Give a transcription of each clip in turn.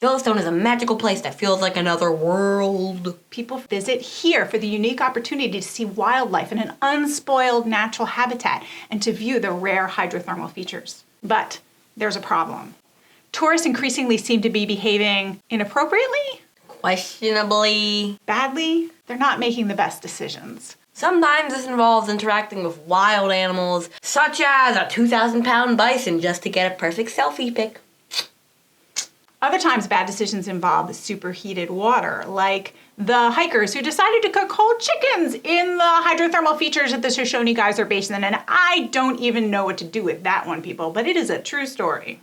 Yellowstone is a magical place that feels like another world. People visit here for the unique opportunity to see wildlife in an unspoiled natural habitat and to view the rare hydrothermal features. But there's a problem. Tourists increasingly seem to be behaving inappropriately, Questionably. badly. They're not making the best decisions. Sometimes this involves interacting with wild animals, such as a 2,000-pound bison, just to get a perfect selfie pic. Other times, bad decisions involve superheated water, like the hikers who decided to cook whole chickens in the hydrothermal features at the Shoshone Geyser Basin. And I don't even know what to do with that one, people, but it is a true story.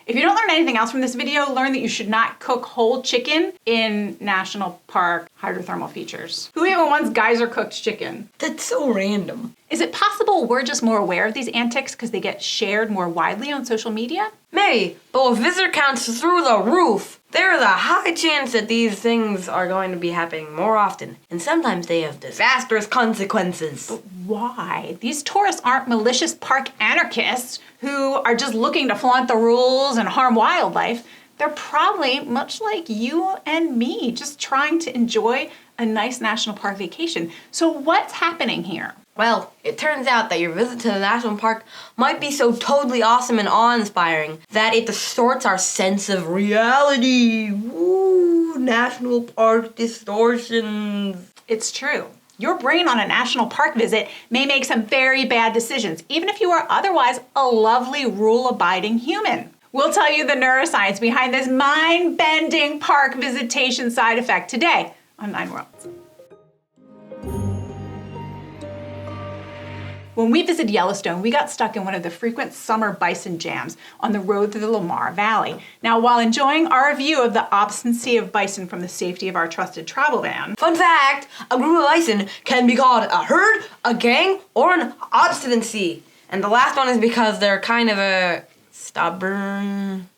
If you don't learn anything else from this video, learn that you should not cook whole chicken in national park hydrothermal features. Who even wants geyser cooked chicken? That's so random. Is it possible we're just more aware of these antics because they get shared more widely on social media? Maybe, but with visitor counts through the roof, there is a high chance that these things are going to be happening more often, and sometimes they have disastrous consequences. But why? These tourists aren't malicious park anarchists who are just looking to flaunt the rules and harm wildlife. They're probably much like you and me, just trying to enjoy a nice national park vacation. So what's happening here? Well, it turns out that your visit to the national park might be so totally awesome and awe-inspiring that it distorts our sense of reality. Woo, national park distortions. It's true. Your brain on a national park visit may make some very bad decisions, even if you are otherwise a lovely, rule-abiding human. We'll tell you the neuroscience behind this mind-bending park visitation side effect today on 9 Worlds. When we visited Yellowstone, we got stuck in one of the frequent summer bison jams on the road through the Lamar Valley. Now, while enjoying our view of the obstinacy of bison from the safety of our trusted travel van, Fun fact, a group of bison can be called a herd, a gang, or an obstinacy. And the last one is because they're kind of a stubborn.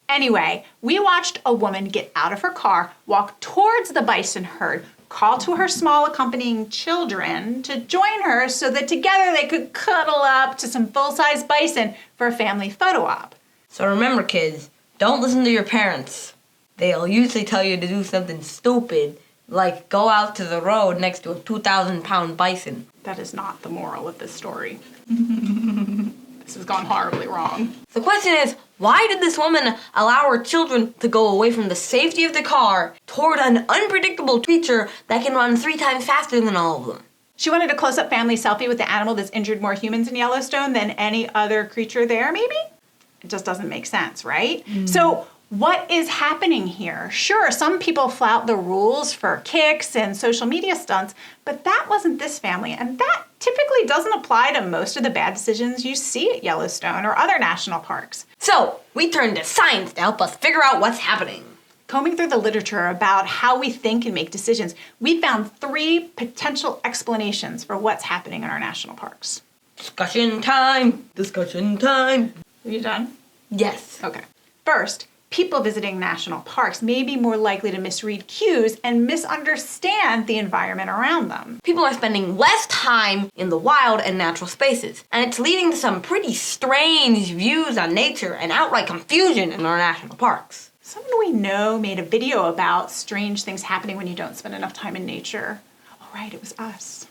anyway, we watched a woman get out of her car, walk towards the bison herd, call to her small accompanying children to join her so that together they could cuddle up to some full-size bison for a family photo op. So remember, kids, don't listen to your parents. They'll usually tell you to do something stupid, like go out to the road next to a 2,000-pound bison. That is not the moral of this story. This has gone horribly wrong. The question is, why did this woman allow her children to go away from the safety of the car toward an unpredictable creature that can run 3 times faster than all of them? She wanted a close-up family selfie with the animal that's injured more humans in Yellowstone than any other creature there, maybe? It just doesn't make sense, right? So what is happening here? Sure, some people flout the rules for kicks and social media stunts, but that wasn't this family, and that typically doesn't apply to most of the bad decisions you see at Yellowstone or other national parks. So, we turned to science to help us figure out what's happening. Combing through the literature about how we think and make decisions, we found 3 potential explanations for what's happening in our national parks. Discussion time! Discussion time! Are you done? Yes. Okay. First, people visiting national parks may be more likely to misread cues and misunderstand the environment around them. People are spending less time in the wild and natural spaces, and it's leading to some pretty strange views on nature and outright confusion in our national parks. Someone we know made a video about strange things happening when you don't spend enough time in nature. Oh, right, it was us.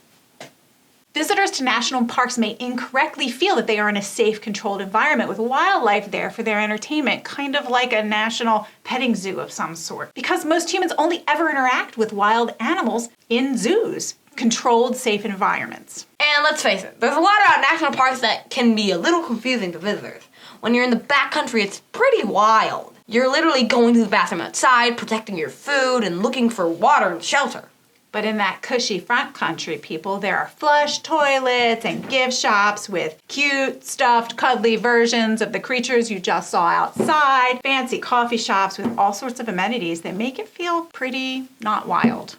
Visitors to national parks may incorrectly feel that they are in a safe, controlled environment with wildlife there for their entertainment, kind of like a national petting zoo of some sort. Because most humans only ever interact with wild animals in zoos, controlled, safe environments. And let's face it, there's a lot about national parks that can be a little confusing to visitors. When you're in the backcountry, it's pretty wild. You're literally going to the bathroom outside, protecting your food, and looking for water and shelter. But in that cushy front country, people, there are flush toilets and gift shops with cute, stuffed, cuddly versions of the creatures you just saw outside, fancy coffee shops with all sorts of amenities that make it feel pretty not wild.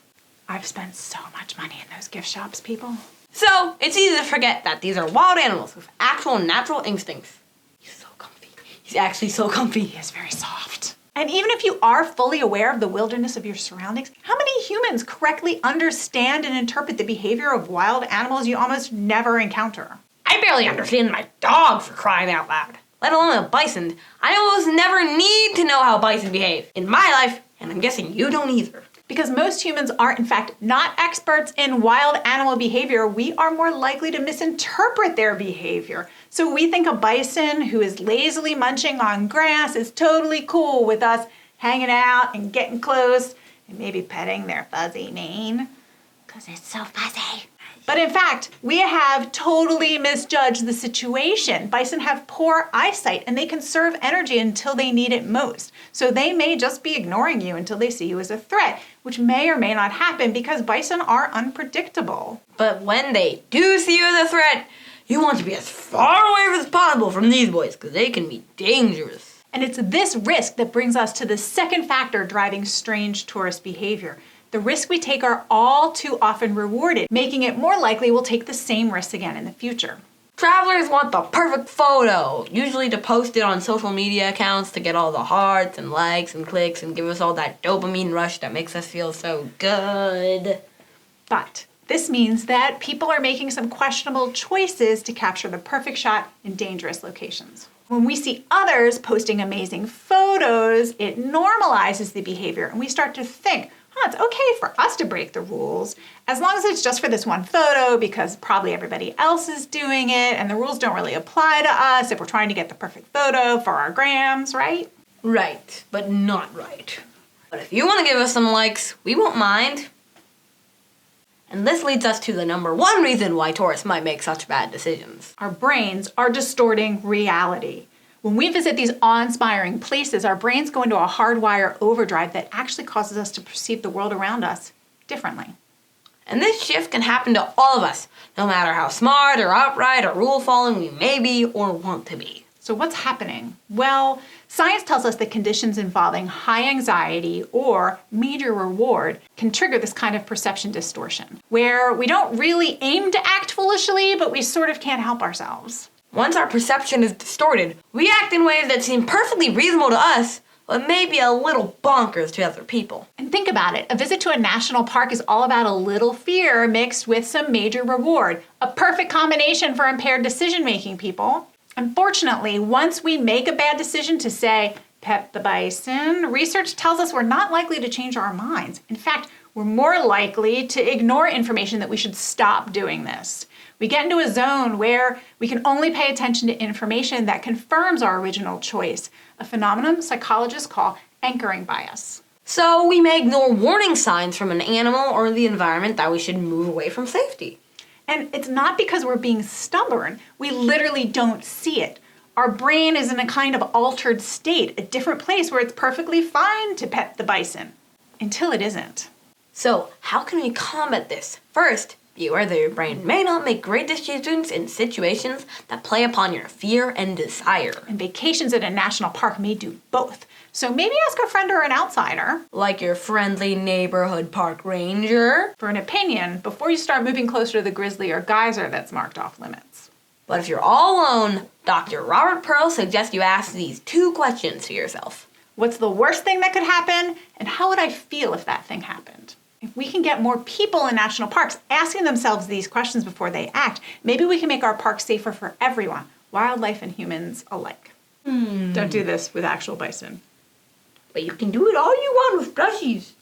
I've spent so much money in those gift shops, people. So, it's easy to forget that these are wild animals with actual natural instincts. He's so comfy. He's actually so comfy. He is very soft. And even if you are fully aware of the wilderness of your surroundings, how many humans correctly understand and interpret the behavior of wild animals you almost never encounter? I barely understand my dog, for crying out loud. let alone a bison. I almost never need to know how bison behave in my life, and I'm guessing you don't either. Because most humans are, in fact, not experts in wild animal behavior, we are more likely to misinterpret their behavior. So we think a bison who is lazily munching on grass is totally cool with us hanging out and getting close and maybe petting their fuzzy mane, because it's so fuzzy. But in fact, we have totally misjudged the situation. Bison have poor eyesight and they conserve energy until they need it most. So they may just be ignoring you until they see you as a threat, which may or may not happen because bison are unpredictable. But when they do see you as a threat, you want to be as far away as possible from these boys because they can be dangerous. And it's this risk that brings us to the second factor driving strange tourist behavior. The risks we take are all too often rewarded, making it more likely we'll take the same risks again in the future. Travelers want the perfect photo, usually to post it on social media accounts to get all the hearts and likes and clicks and give us all that dopamine rush that makes us feel so good. But this means that people are making some questionable choices to capture the perfect shot in dangerous locations. When we see others posting amazing photos, it normalizes the behavior and we start to think, it's okay for us to break the rules as long as it's just for this one photo because probably everybody else is doing it and the rules don't really apply to us if we're trying to get the perfect photo for our grams, right? Right, but not right. But if you want to give us some likes, we won't mind. And this leads us to the number one reason why tourists might make such bad decisions. Our brains are distorting reality. When we visit these awe-inspiring places, our brains go into a hardwire overdrive that actually causes us to perceive the world around us differently. And this shift can happen to all of us, no matter how smart or upright or rule-following we may be or want to be. So what's happening? Well, science tells us that conditions involving high anxiety or major reward can trigger this kind of perception distortion, where we don't really aim to act foolishly, but we sort of can't help ourselves. Once our perception is distorted, we act in ways that seem perfectly reasonable to us, but maybe a little bonkers to other people. And think about it. A visit to a national park is all about a little fear mixed with some major reward. A perfect combination for impaired decision-making, people. Unfortunately, once we make a bad decision to say, pet the bison, research tells us we're not likely to change our minds. In fact, we're more likely to ignore information that we should stop doing this. We get into a zone where we can only pay attention to information that confirms our original choice, a phenomenon psychologists call anchoring bias. So we may ignore warning signs from an animal or the environment that we should move away from safety. And it's not because we're being stubborn. We literally don't see it. Our brain is in a kind of altered state, a different place where it's perfectly fine to pet the bison, until it isn't. So how can we combat this? First, be aware that your brain may not make great decisions in situations that play upon your fear and desire. And vacations at a national park may do both. So maybe ask a friend or an outsider, like your friendly neighborhood park ranger, for an opinion before you start moving closer to the grizzly or geyser that's marked off limits. But if you're all alone, Dr. Robert Pearl suggests you ask these two questions to yourself. What's the worst thing that could happen? And how would I feel if that thing happened? If we can get more people in national parks asking themselves these questions before they act, maybe we can make our parks safer for everyone, wildlife and humans alike. Don't do this with actual bison. But you can do it all you want with plushies.